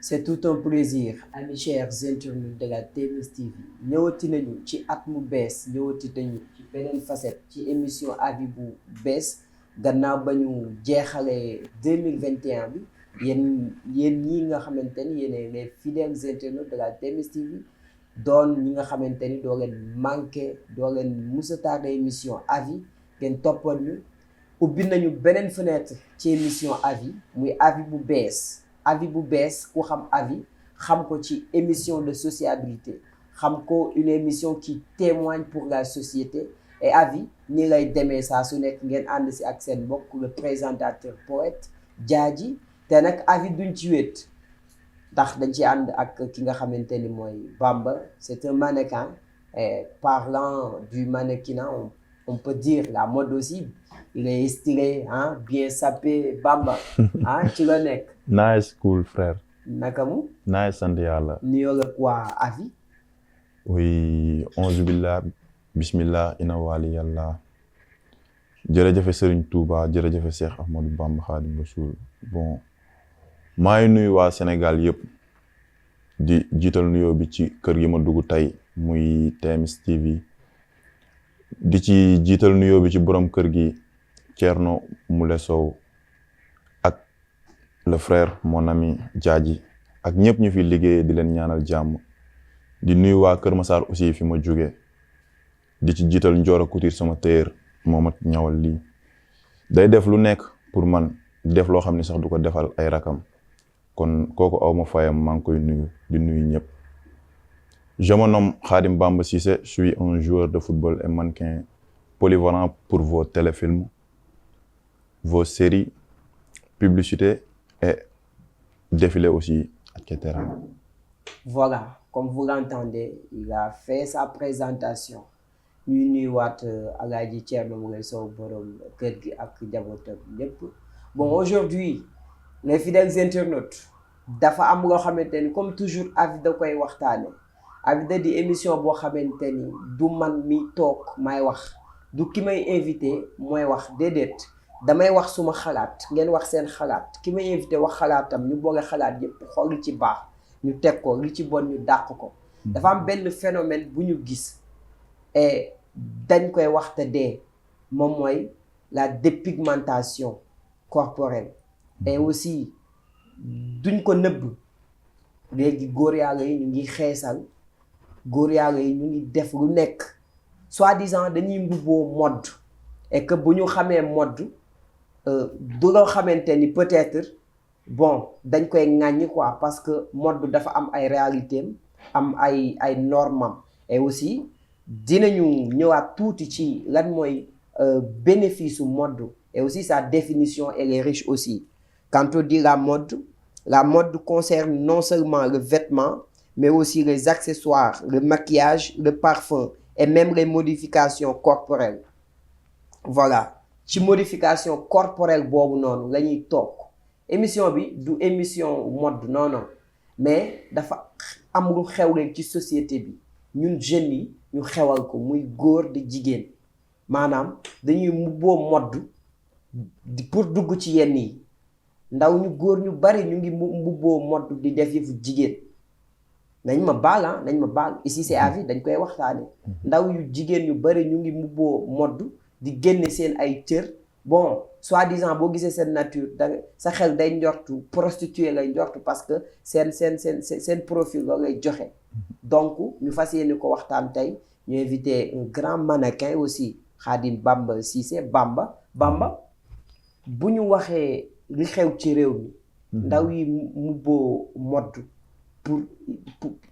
C'est tout un plaisir, amis chers internautes de la TMS TV ñëwati nañu ci at mu bees ñëwati nañu ci beneen facette ci émission avis bu bees gannaaw ba ñu jeexalee 2021 bi yéen ñi nga xamante ni yéen les fidèles internautes de la TMS TV doon ñi nga xamante ni doo leen manqué doo leen musa tardé émission avis ngeen toppoon ñu ubbi nañu beneen fenêtre ci émission avis muy avis bu bees. Avis bu bees ku xam avis xam ko ci émission de sociabilité xam ko une émission qui témoigne pour la société et avis ni lay demee saa su nekk ngeen ànd si ak seen mbokk le présentateur poète Diadji te nag avis duñ ci wéet ndax dañ ci ànd ak ki nga xamante ni mooy Bamba c'est un mannequin et parlant du mannequinat on peut dire la mode aussi il est stylé hein bien sapé Bamba ah ci la nekk. Nice cool frère. naka mu. Nice sant yàlla. nuyoo la waa avis. oui onze billah bismillah ina wali yàlla jërëjëfe Serigne Touba jërëjëfe Cheikh Ahmadou Bamba Khadim Rasoul bon maa ngi nuyu waa Sénégal yëpp di jiital nuyoo bi ci kër gi ma dugg tey muy TMS TV di ci jiital nuyoo bi ci borom kër gi Thierno Moule Sow ak le frère mon ami Diadji ak ñëpp ñu fi liggéeyee di leen ñaanal jàmm di nuyu waa Kër Massar aussi fi ma jóge di ci jiital Ndioro Couture sama téer moo ma ñawal lii day def lu nekk pour man def loo xam ne sax du ko defal ay rakam kon kooku aw ma fayam maa ngi koy nuyu di nuyu ñëpp. Je me nomme Khadim Bamba Cissé, je suis un joueur de football et mannequin polyvalent pour vos téléfilms, vos séries, publicités et défilés aussi, etc. Voilà, comme vous l'entendez, il a fait sa présentation. ñuy nuyuwaat Alaaji Thierno Moule Sow borom kër gi ak njabootam ñëpp. Bon, aujourd'hui, les fidèles internautes, dafa am loo xamante ni comme toujours avis da koy waxtaane. Avis da di émission boo xamante ni du man mi toog may wax du ki may invité mooy wax déedéet damay wax suma xalaat ngeen wax seen xalaat ki may invité wax xalaatam ñu boole xalaat yëpp xool li ci baax ñu teg ko li ci bon ñu dàq ko. dafa am benn phénomène bu ñu gis et dañ koy wax te dee moom mooy la dépigmentation corporelle et aussi duñ ko nëbb léegi góor yàlla yi ñu ngi xeesal. góor yàlla yi ñu ngi def lu nekk soi-disant dañuy mbubboo mode et que bu ñu xamee mode du loo xamante ni peut-être bon dañ koy ŋàññi quoi parce que mode dafa am ay réalité am ay normam et aussi dinañu ñëwaat tuuti ci lan mooy bénéfice su mode et aussi sa définition elle est riche aussi. Quand on dit la mode concerne non seulement le vêtement mais aussi les accessoires, le maquillage, le parfum et même les modifications corporelles. Voilà ci modification corporelle boobu noonu la ñuy toog émission bi du émission mode non mais dafa am lu xewle ci société bi ñun jeunes yi ñu xewal ko muy góor di jigéen maanaam dañuy mubboo mode pour dugg ci yenn yi ndaw ñu góor ñu bari ñu ngi mubboo mode di def yëfu jigéen. nañ ma baal ici c'est avis dañ koy waxtaane ndaw yu jigéen yu bari ñu ngi mubboo modd di génne seen ay cër bon soi-disant boo gisee seen nature da sa xel day njortu prostituée lay njortu parce que seen profil loolu lay joxe donc ñu fas yéene ko waxtaan tey ñu invité un grand mannequin aussi Khadim Bamba Cissé Bamba bu ñu waxee li xew ci réew mi ndaw yi mubboo modd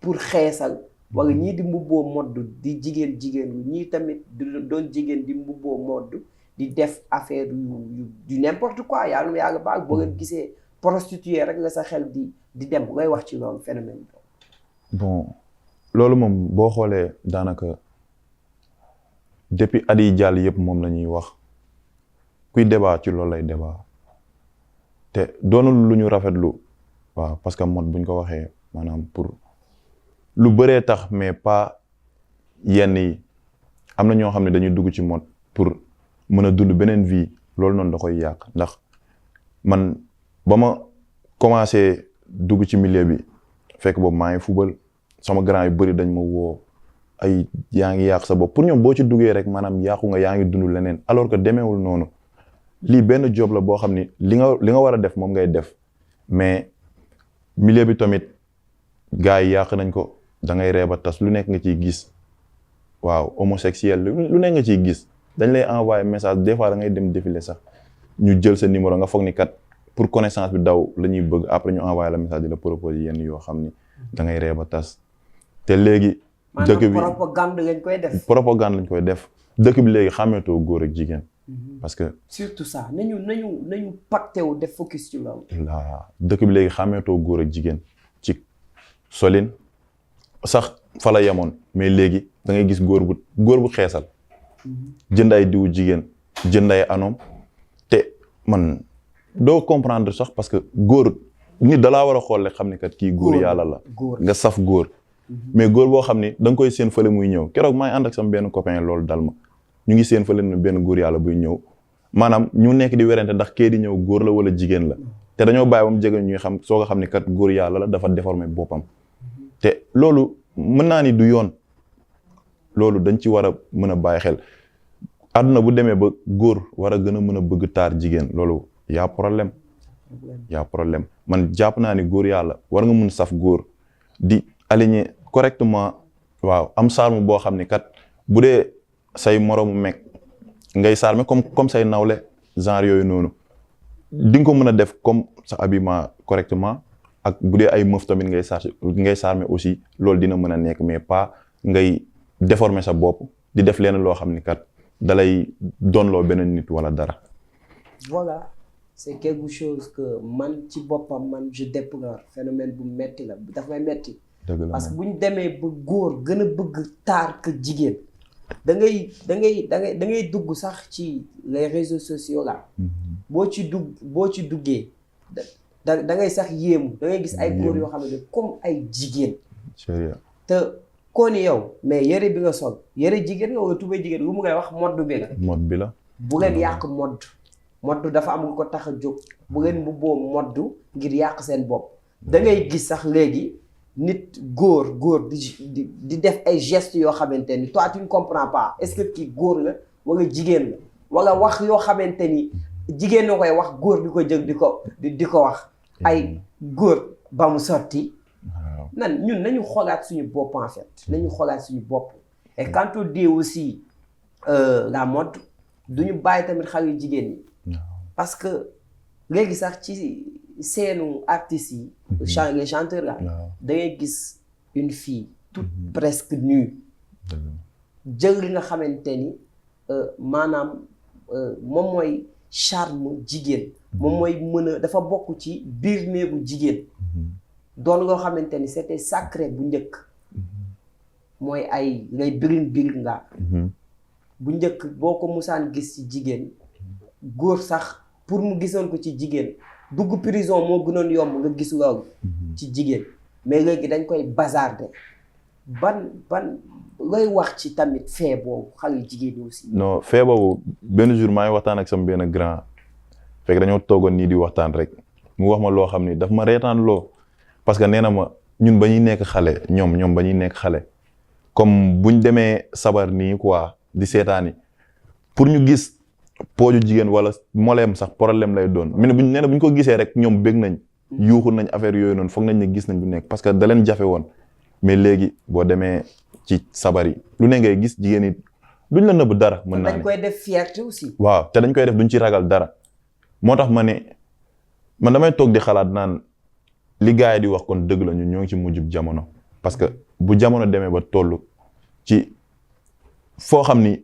pour xeesal wala ñii di mbubboo modd di jigéen ñii tamit doon jigéen di mbubboo modd di def affaire yu n'importe quoi yàlla baal boo leen gisee prostituée rek la sa xel di dem ngay wax ci loolu phénomène bi. bon loolu moom boo xoolee daanaka depuis at yi jàll yëpp moom la ñuy wax kuy débat ci loolu lay débat te doonul lu ñu rafetlu waaw parce que mode buñ ko waxee. maanaam pour lu bëree tax mais pas yenn yi am na ñoo xam ne dañuy dugg ci mode pour mën a dund beneen vie loolu noonu da koy yàq ndax man ba ma commencé dugg ci milieu bi fekk boobu maa ngi fubal sama grand yu bëri dañ ma woo ay yaa ngi yàq sa bopp pour ñoom boo ci duggee rek maanaam yàqu nga yaa ngi dund leneen alors que demeewul noonu lii benn job la boo xam ni li nga war a def moom ngay def mais milieu bi tamit gars yi yàq nañ ko da ngay ree ba tas lu nekk nga ciy gis waaw homosexuel lu nekk nga ciy gis dañ lay envoyer message des fois da ngay dem défilé sax ñu jël sa numéro nga foog ni kat pour connaissance bi daw la ñuy bëgg après ñu envoyer la message di la proposer yenn yoo xam ni da ngay ree ba tas te léegi dëkk bi propagande lañ koy def. propagande lañ koy def dëkk bi léegi xàmmeetoo góor ak jigéen. parce que surtout ça nañu pacté wu def focus ci loolu. voilà dëkk bi léegi xàmmeetoo góor ak jigéen ci solin sax fa la yemoon mais léegi da ngay gis góor bu xeesal. jënd ay diwu jigéen jënd ay anom te man doo comprendre sax parce que góor nit dalaa war a xool rek xam ni kat kii góor yàlla la. nga saf góor. mais góor boo xam ni da nga koy seen fële muy ñëw keroog maa ngi ànd ak sama benn copain loolu dal ma ñu ngi seen fële ne benn góor yàlla buy ñëw maanaam ñu nekk di werante ndax kee di ñëw góor la wala jigéen la te dañoo bàyyi ba mu jege ñuy xam soo ko xam ni kat góor yàlla la dafa déformé boppam te loolu mën naa ni du yoon loolu dañ ci war a mën a bàyyi xel àdduna bu demee ba góor war a gën a mën a bëgg taar jigéen loolu y'a problème man jàpp naa ni góor yàlla war nga mun saf góor di aligné correctement waaw am sarme boo xam ni kat bu dee say moroomu mekk ngay sarme comme say nawle genre yooyu noonu di nga ko mën a def comme sa habillement correctement ak bu dee ay meuf tamit ngay sarme aussi loolu dina mën a nekk mais pas ngay déformer sa bopp di def leen loo xam ni kat dalay doonloo beneen nit wala dara. Voilà, c'est quelque chose que man ci boppam man je déplore phénomène bu metti la daf may metti parce que bu ñu demee ba góor gën a bëgg taar que jigéen da ngay dugg sax ci les réseaux sociaux là boo ci duggee da ngay sax yéemu da ngay gis ay góor yoo xam ne comme ay jigéen te koo ni yow mais yëre bi nga sol yëre jigéen nga wala tubay jigéen lu mu ngay wax mode bi la bu leen yàq mode dafa am nga ko tax a jóg bu leen mbubboo mode ngir yàq seen bopp da ngay gis sax léegi nit góor di def ay gestes yoo xamante ni toi tu ne comprends pas est-ce que kii góor la wala jigéen la wala wax yoo xamante ni jigéen na koy wax góor di ko jëg di ko wax ay góor ba mu sotti ñun nañu xoolaat suñu bopp en fait nañu xoolaat suñu bopp et quand on dit aussi la mode duñu bàyyi tamit xale yu jigéen ñi parce que léegi sax ci seenu artistes yi les chanteurs là da ngay gis une fille toute presque nue jël li nga xamante ni maanaam moom mooy charme jigéen moom mooy mën a dafa bokk ci biir néegu jigéen doon loo xamante ni c'était sacré bu njëkk mooy ay ngay birin nga bu njëkk boo ko musaan gis ci jigéen góor sax pour mu gisoon ko ci jigéen dugg prison moo gënoon yomb nga gis loolu ci jigéen mais léegi dañ koy bazarder ban looy wax ci tamit fee boobu xale jigéen ñi aussi. non fee boobu benn jour maa ngi waxtaan ak sama benn grand fekk dañoo toogoon nii di waxtaan rek mu wax ma loo xam ni daf ma reetaan loo parce que nee na ma ñun ba ñuy nekk xale ñoom ba ñuy nekk xale comme buñ demee sabar nii quoi di seetaani pour ñu gis pooju jigéen wala moleem sax problème lay doon mais nee na bu ñu ko gisee rek ñoom bég nañ yuuxu nañ affaire yooyu noonu foog nañ ne gis nañ lu nekk parce que da leen jafe woon mais léegi boo demee ci sabar yi lu ne ngay gis jigéen yi duñ la nëbb dara. mën naa ne dañ koy def fierté aussi. waaw te dañ koy def duñ ci ragal dara moo tax man damay toog di xalaat naan li gars yi di wax kon dëgg la ñun ñoo ngi ci mujjub jamono parce que bu jamono demee ba toll ci foo xam ni.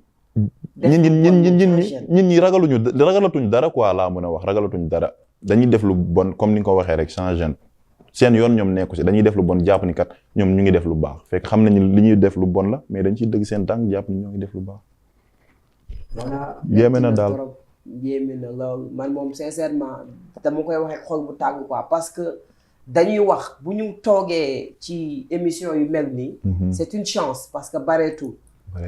ñi ragalatuñ dara quoi laa mën a wax ragalatuñ dara dañuy def lu bon comme ni nga ko waxee rek sans gêne seen yoon ñoom nekku si dañuy def lu bon jàpp ni kat ñoom ñu ngi def lu baax fekk xam nañu li ñuy def lu bon la mais dañ ciy dëgg seen tànk jàpp ni ñoo ngi def lu baax. voilà yéeme na daal yéeme na loolu man moom sincèrement dama koy waxee xol bu tàng quoi parce que dañuy wax bu ñu toogee ci émission yu mel nii. c'est une chance parce que bareetul.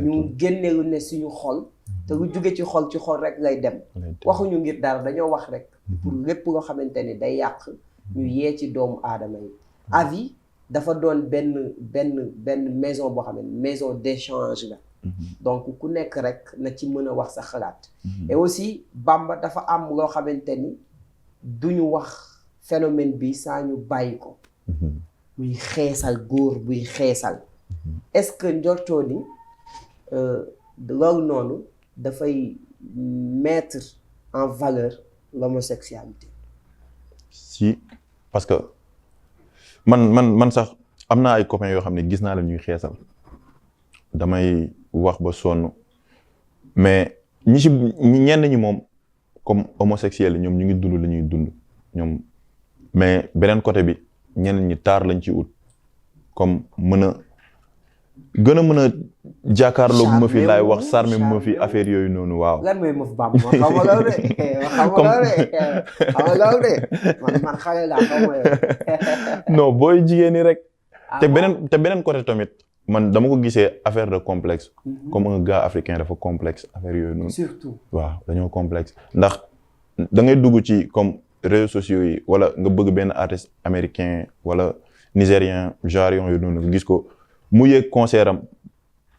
ñu génne lu ne suñu xol te lu jóge ci xol rek lay dem waxuñu ngir dara dañoo wax rek pour lépp loo xamante ni day yàq ñu yee ci doomu aadama yi avis dafa doon benn maison boo xam ne maison d'échange la donc ku nekk rek na ci mën a wax sa xalaat et aussi Bamba dafa am loo xamante ni duñu wax phénomène bi saa ñu bàyyi ko muy xeesal góor buy xeesal est-ce que njortoo ni loolu noonu dafay mettre en valeur l'homosexualité si parce que man sax am naa ay copains yoo xam ne gis naa la ñuy xeesal damay wax ba sonn mais ñenn ñi moom comme homosexuel ñoom ñu ngi dund la ñuy dund ñoom mais beneen côté bi ñenn ñi taar lañ ci ut comme mën a jàkkaarloog ma fi laay wax sarme ma fi affaire yooyu noonu waaw. lan mooy Mëf Bamba man xaw ma loolu de man xale laa xaw ma non booy jigéen ñi rek. te beneen côté tamit man dama ko gisee affaire de complexe. comme un gars africain dafa complexe affaire yooyu noonu. surtout waaw dañoo complexe ndax da ngay dugg ci comme réseaux sociaux yi wala nga bëgg benn artiste américain wala nigérien genre yooyu noonu nga gis ko mu yëg concert am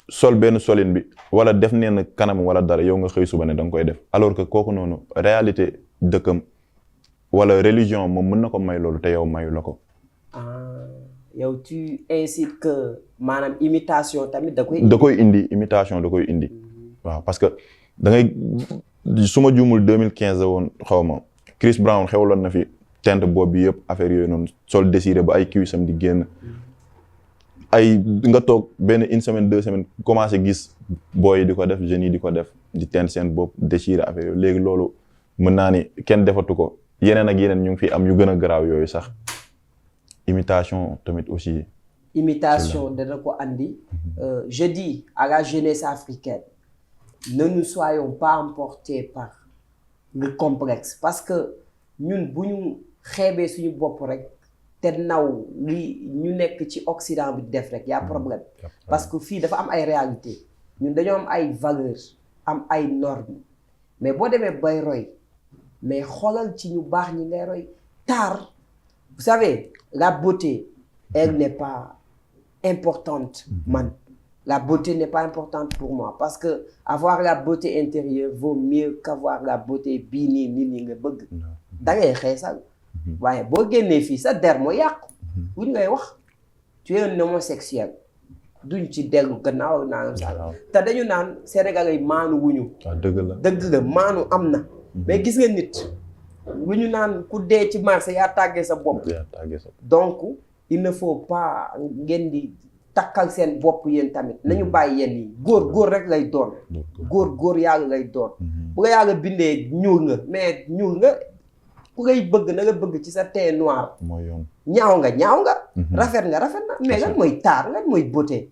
sol benn solin bi wala def neen kanam wala dara yow nga xëy suba ne da nga koy def alors que kooku noonu réalité dëkkam wala religion moom mën na ko may loolu te yow mayu la ko. yow tu incites que maanaam imitation tamit da koy indi imitation da koy indi waaw parce que da ngay su ma juumul 2015 la woon xaw ma Chris Brown xewloon na fi teinte boobu bi yëpp affaire yooyu noonu sol désiré ba ay cuissam di génn ay nga toog benn une semaine 2 semaines commencé gis booy yi di ko def jeunes yi di ko def di teinte seen bopp désiré affaire yooyu léegi loolu mën naa ni kenn defatu ko yeneen ak yeneen ñu ngi fi am yu gën a garaaw yooyu sax imitation tamit aussi. imitation dana ko andi. Je dis à la jeunesse africaine ne nous soyons pas emportés par le complexe parce que ñun bu ñu xeebee suñu bopp rek te naw li ñu nekk ci Occident bi def rek y a problème parce que fii dafa am ay réalité ñun dañoo am ay valeurs am ay normes mais boo demee bay roy mais xoolal ci ñu baax ñi ngay roy taar vous savez la beauté elle n'est pas importante man la beauté n'est pas importante pour moi parce que avoir la beauté intérieure vaut mieux qu'avoir la beauté bii nii nit ñi nga bëgg da ngay xeesal waaye boo génnee fii sa der moo yàqu buñ ngay wax tu es un homosexuel duñ ci dellu gannaaw naanam sax te dañu naan Sénégalais yi maanu wuñu dëgg la maanu am na mais gis nga nit lu ñu naan ku dee ci marché yaa tàggee sa bopp donc il ne faut pas ngeen di takkal seen bopp yéen tamit nañu bàyyi yenn yi góor rek lay doon góor yàlla lay doon bu nga yàlla bindee ñuul nga mais ñuul nga ku ngay bëgg na nga bëgg ci sa teint noir ñaaw nga rafet na mais lan mooy taar lan mooy beauté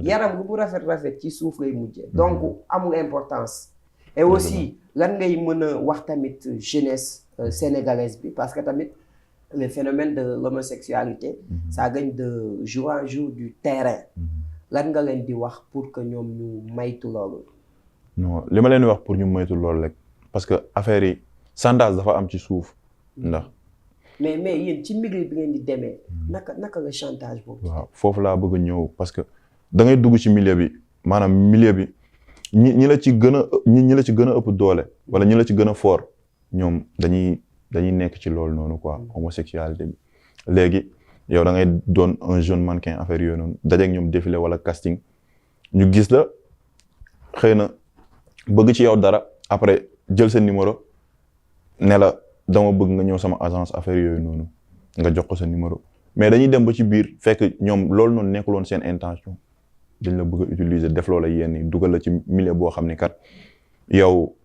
yaram gu bu rafet ci suuf lay mujjee donc amul importance et aussi lan ngay mën a wax tamit jeunesse sénégalaise bi parce que tamit le phénomène de l'homosexualité ça gagne de jour en jour du terrain lan nga leen di wax pour que ñoom ñu maytu loolu non li ma leen di wax pour ñu maytu loolu rek parce que affaire yi chantage dafa am ci suuf ndax mais yéen ci milieu bi ngeen di demee naka la chantage boobu waaw foofu laa bëgg a ñëw parce que da ngay dugg ci milieu bi maanaam milieu bi ñi la ci gën a ëpp doole wala ñi la ci gën a fort ñoom dañuy nekk ci loolu noonu quoi homosexualité bi léegi yow da ngay doon un jeune mannequin affaire yooyu noonu dajeeg ñoom défilé wala casting ñu gis la xëy na bëgg ci yow dara après jël sa numéro ne la dama bëgg nga ñëw sama agence affaire yooyu noonu nga jox ko sa numéro mais dañuy dem ba ci biir fekk ñoom loolu noonu nekkuloon seen intention dañ la bëgg a utiliser def loola yenn dugal la ci milieu boo xam ni kat yow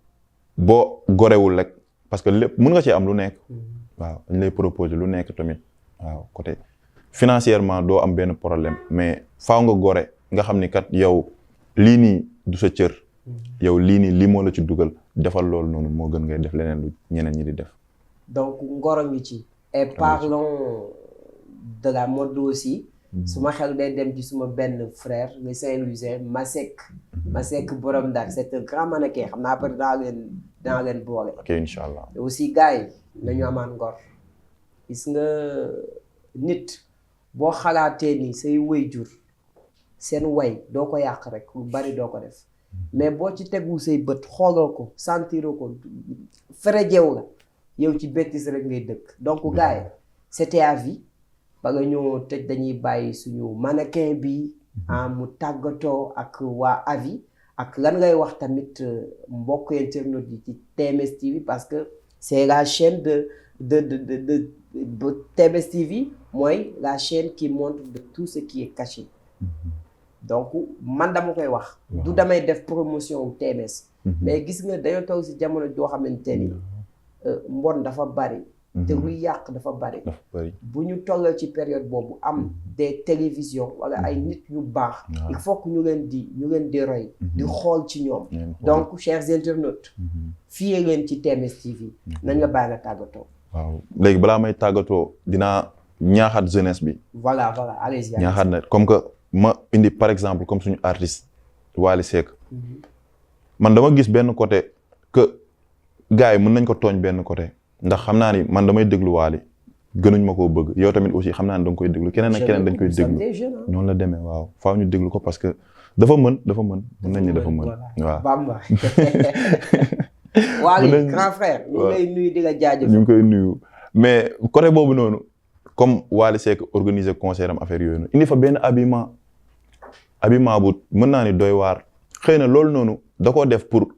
boo gorewul rek parce que lépp mën nga ci am lu nekk waaw dañ lay proposer lu nekk tamit waaw côté financièrement doo am benn problème mais faaw nga gore nga xam ni kat yow lii nii du sa cër yow lii nii lii moo la ci dugal defal loolu noonu moo gën ngay def leneen lu ñeneen ñi di def donc ngoro ngi ci et parlons de la mode aussi suma xel day dem ci suma benn frère le Saint-Louisien Masek borom Ndar c'est un grand mannequin xam naa après dinaa leen boole ok inchallah aussi gars yi nañu amaan ngor gis nga nit boo xalaatee ni say waajur seen way doo ko yàq rek lu bari doo ko def mais boo ci tegu say bët xooloo ko sentiroo ko ferejew la yow ci bettis rek ngay dëkk donc gars yi c'était à vie ba nga ñëw tëj dañuy bàyyi suñu mannequin bi mu tàggatoo ak waa avis ak lan ngay wax tamit mbokk internet yi ci TMS TV parce que c'est la chaîne de TMS TV mooy la chaîne qui montre de tout ce qui est caché donc man dama koy wax du damay def promotion wu TMS mais gis nga dañoo taw si jamono joo xamante ni mbon dafa bari te luy yàq dafa bari bu ñu tolloo ci période boobu am des télévisions wala ay nit ñu baax il faut que ñu leen di roy di xool ci ñoom donc chers internautes fiyee leen ci TMS TV nañ la bàyyi nga tàggatoo waaw léegi balaa may tàggatoo dinaa ñaaxaat jeunesse bi voilà allez-y ñaaxaat na comme que ma indi par exemple comme suñu artiste Wally Seck man dama gis benn côté que gars yi mën nañ ko tooñ benn côté ndax xam naa ni man damay déglu Wally gënuñ ma koo bëgg yow tamit aussi xam naa ni da nga koy déglu keneen ak keneen dañ koy déglu noonu la demee waaw faaw ñu déglu ko parce que dafa mën mën nañ ni dafa mën waaw Bamba Wally grand frère ñu ngi lay nuyu di la jaajëf ñu ngi koy nuyu mais côté boobu noonu comme Wally Seck organiser concert am affaire yooyu noonu indi fa benn habillement bu mën naa ni doy waar xëy na loolu noonu da koo def pour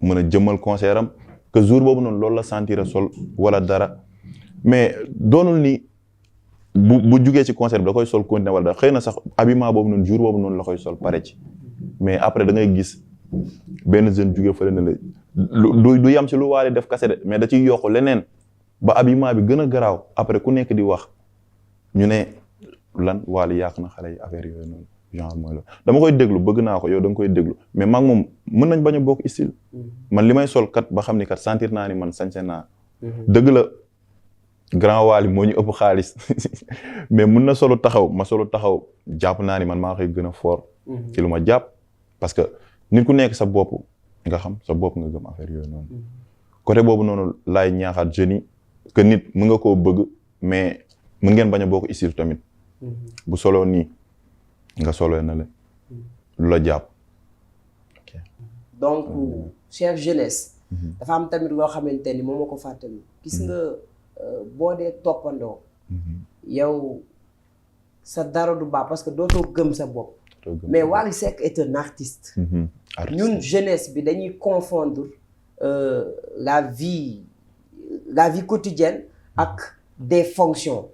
mën a jëmmal concert am que jour boobu noonu loolu la sentir sol wala dara mais doonul ni bu jugee ci concert bi da koy sol continuer wala dara xëy na sax habillement boobu noonu jour boobu noonu la koy sol pare ci mais après da ngay gis benn jeune jugee fële na la du yam ci lu Wally def kase de mais da ciy yokk leneen ba habillement bi gën a garaaw après ku nekk di wax ñu ne lan Wally yàq na xale yi affaire yooyu noonu genre mooy loolu dama koy déglu bëgg naa ko yow da nga koy déglu mais maag moom mën nañ bañ a bokk style man li may sol kat ba xam ni kat sentir naa ni man sañse naa dëgg la grand Wally moo ñu ëpp xaalis mais mun na solo taxaw jàpp naa ni man maa koy gën a fort ci lu ma jàpp parce que nit ku nekk sa bopp nga xam sa bopp nga gëm affaire yooyu noonu côté boobu noonu laay ñaaxaat jeunes yi que nit mën nga koo bëgg mais mën ngeen bañ a bokk style tamit bu solo nii nga solo na la lu la jàpp donc chère jeunesse dafa am tamit loo xamante ni moom moo ko fàttali gis nga boo dee toppandoo yow sa dara du baax parce que dootoo gëm sa bopp mais Wally Seck est un artiste ñun jeunesse bi dañuy confondre la vie quotidienne ak des fonctions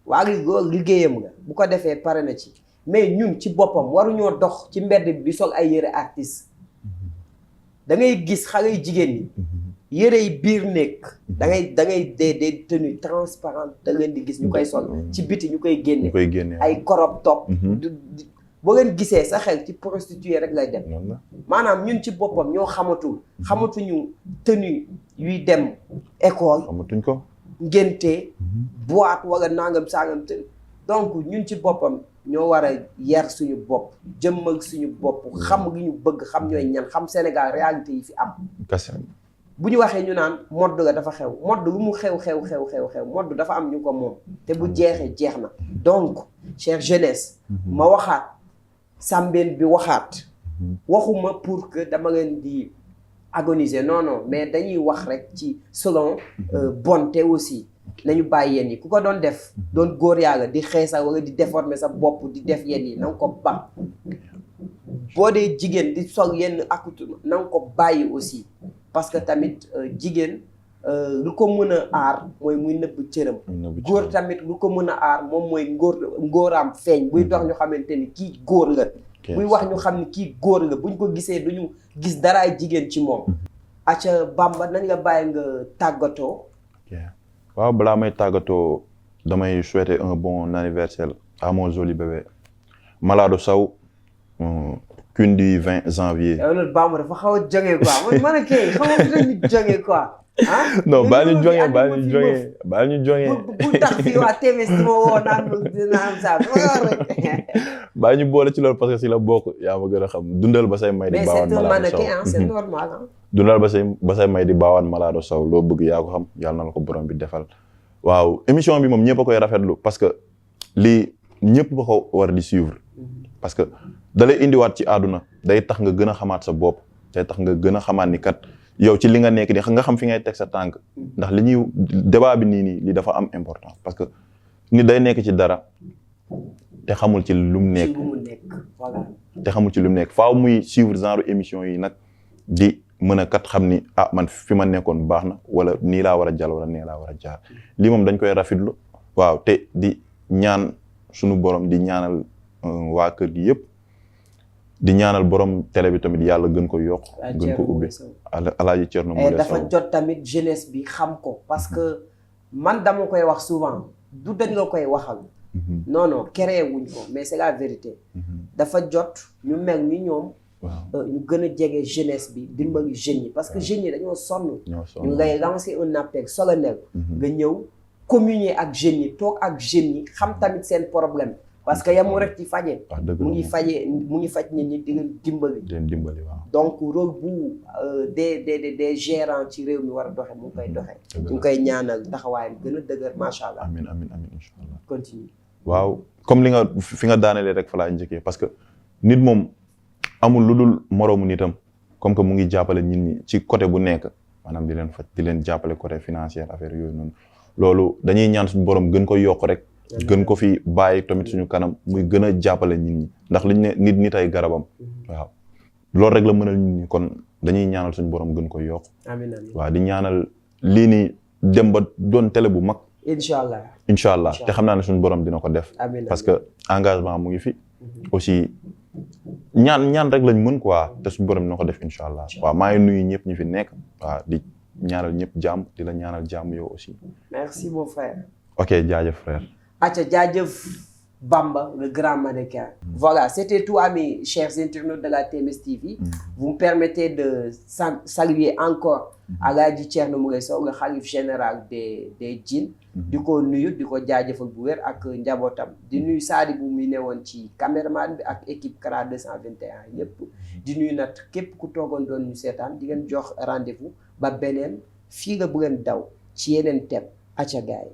Wally loolu liggéeyam nga bu ko defee pare na ci mais ñun ci boppam waruñoo dox ci mbedd bi di sol ay yëre artiste da ngay gis xale yu jigéen ñi yëre yi biir nekk da ngay des tenues transparentes da leen di gis ñu koy sol ci biti ñu koy génne ay crop top boo leen gisee sa xel ci prostituée rek lay dem maanaam ñun ci boppam ñoo xamatuñu tenue yuy dem école xamatuñ ko ngénte boîte wala nangam sangam te donc ñun ci boppam ñoo war a yar suñu bopp jëmmal suñu bopp xam li ñu bëgg xam ñooy ñan xam Sénégal réalité yi fi am bu ñu waxee ñu naan modd la dafa xew modd lu mu xew modd dafa am ñu ko moom te bu jeexee jeex na donc chère jeunesse ma waxaat sàmbeen bi waxaat waxuma pour que dama leen di agoniser non mais dañuy wax rek ci selon bonté aussi nañu bàyyi yenn yi ku ko doon def doon góor yàlla di xeesal wala di déformer sa bopp di def yenn yi na nga ko ba boo dee jigéen di sol yenn accoutrement na nga ko bàyyi aussi parce que tamit jigéen lu ko mën a aar mooy muy nëbb cëram góor tamit lu ko mën a aar moom mooy ngóoraam feeñ buy dox ñu xamante ni kii góor la buy wax ñu xam ni kii góor la buñ ko gisee duñu gis daraay jigéen ci moom acca Bamba nañ la bàyyi nga tàggatoo waaw balaa may tàggatoo damay souhaiter un bon anniversaire à mon joli bébé Malado Sow qu'une du 20 janvier. yow loolu Bamba dafa xaw a jógee quoi man a kii xaw ma dañu jógee quoi non baa ñu jógee bu tax fii waa TMS di ma woo naan saa rek baa ñu boole ci loolu parce que si la bokk yaa ma gën a xam dundal ba say may di baawaan Malado Sow c'est normal dundal ba say may di baawaan Malado Sow loo bëgg yaa ko xam yàlla na la ko borom bi defal waaw émission bi moom ñëpp a koy rafetlu parce que lii ñëpp ba ko war di suivre parce que da lay indiwaat ci àdduna day tax nga gën a xamaat sa bopp day tax nga gën a xamaat ni kat yow ci li nga nekk di nga xam fi ngay teg sa tànk ndax li ñuy débat bi nii li dafa am importance parce que nit day nekk ci dara te xamul ci lu mu nekk voilà te xamul ci lu mu nekk faaw muy suivre genre émission yi nag di mën a kat xam ni ah man fi ma nekkoon baax na wala nii laa war a jàll wala nii laa war a jaar lii moom dañ koy rafetlu waaw te di ñaan sunu borom di ñaanal waa kër gi yëpp di ñaanal borom télé bi tamit yàlla gën ko yokk gën ko ubbi Alaaji Thierno Moule Sow dafa jot tamit jeunesse bi xam ko parce que man dama koy wax souvent du dañ la koy waxal non non créé wuñ ko mais c'est la vérité dafa jot ñu mel ni ñoom ñu gën a jege jeunesse bi dimbali jeunes yi parce que jeunes yi dañoo sonn ñu ngay lancer un appel solennel nga ñëw communier ak jeunes yi toog ak jeunes yi xam tamit seen problème parce que yamu rek ci faje mu ngi faj nit ñi di leen dimbali waaw donc rôle bu des gérants ci réew mi war a doxe mu ngi koy doxe ñu ngi koy ñaanal taxawaayam gën a dëgër macha allah amiin incha allah continue waaw comme li nga fi nga daanelee rek fa laa njëkkee parce que nit moom amul lu dul moroomu nitam comme que mu ngi jàppale nit ñi ci côté bu nekk maanaam di leen faj di leen jàppale côté financier affaire yooyu noonu loolu dañuy ñaan suñu borom gën ko yokk rek gën ko fi bàyyi tamit suñu kanam muy gën a jàppale nit ñi ndax liñ ne nit ay garabam waaw loolu rek la mënal nit ñi kon dañuy ñaanal suñu borom gën ko yokk amiin amiin waaw di ñaanal lii nii dem ba doon télé bu mag incha allah te xam naa ne suñu borom dina ko def parce que engagement mu ngi fi aussi ñaan rek lañ mën quoi te suñu borom dina ko def incha allah waaw maa ngi nuyu ñëpp ñi fi nekk waaw di ñaanal ñëpp jàmm di la ñaanal jàmm yow aussi merci mon frère ok jaajëf frère aca jaajëf Bamba le grand mannequin voilà c'était tout amis chers internautes de la TMS TV vous me permettez de saluer encore Alaaji Thierno Moule Sow le khalife général des djinns di ko nuyu di ko jaajëfal bu wér ak njabootam di nuyu Saadi bu mu newoon ci caméraman bi ak équipe Kara 221 yëpp di nuyu nag képp ku toogoon doon ñu seetaan di ngeen jox rendez-vous ba beneen fii la bu leen daw ci yeneen thème aca gaay